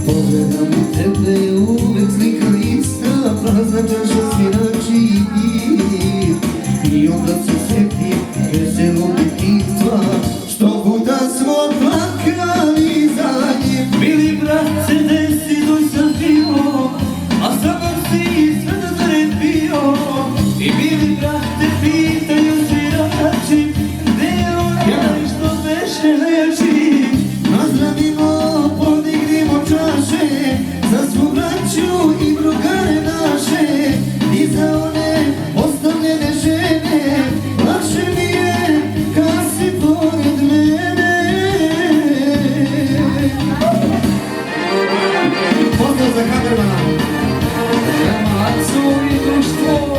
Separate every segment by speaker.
Speaker 1: Pogledam u tebe uvek slika ista, prazna čaša svirači i onda se sjetim veselog detinjstva, što puta smo plakali za njim.
Speaker 2: Mili brat, se desi dok sam bio, a samo si sve da zarepio. I mili brate, pitaju svirači, gde je onaj što beše leči.
Speaker 1: Nazdravimo, podignimo čaše, za svu braću i drugare naše, i za one ostavljene žene, lakše mi je kad si pored mene. Pozdrav za kamermana,
Speaker 2: Prema Acu i društvo.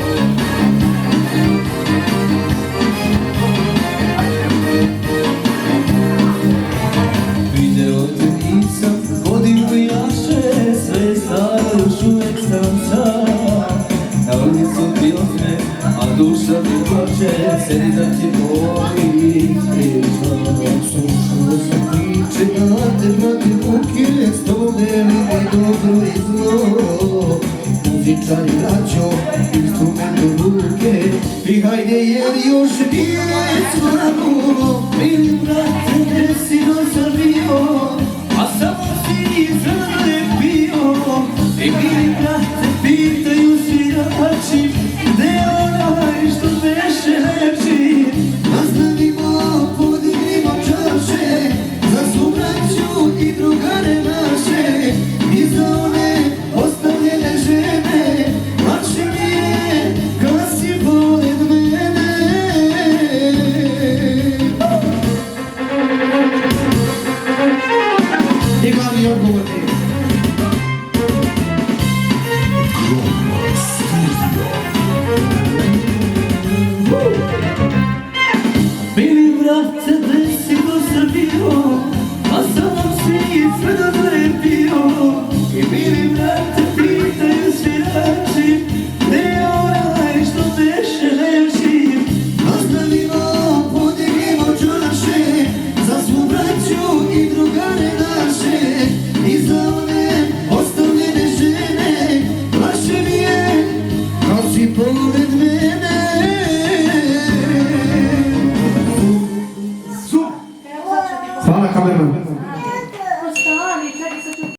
Speaker 1: video te nisam, godinu jaše, sve staro još uvek sam sam. Na ulicu ti osme, a duša ti plače, sedi da ti boli priča. Slušao sam priče da te prate muke, s tobom delim i dobro i zlo. Muzičari braćo, instrument u ruke, i hajde jer još nije slabo.
Speaker 2: Mili brate, gde si dosad bio, a samo si zarepio. I mili brate, pitaju svirači, gde je onaj što beše leči.
Speaker 1: Nazdravimo, podignimo čaše, za svu braću i drugare naše, i za one ostavljene žene, lakše mi je kad si pored mene. I glavni odgovorni.
Speaker 2: Mili brate, gde si dosad bio, a samo si sve da zarepio. I mili brate, pitaju svirači, gde je onaj što beše leči.
Speaker 1: Nazdravimo, podignimo čaše, za svu braću i drugare naše, i za one ostavljene žene, lakše mi je kad si pored mene. Hvala kamerman.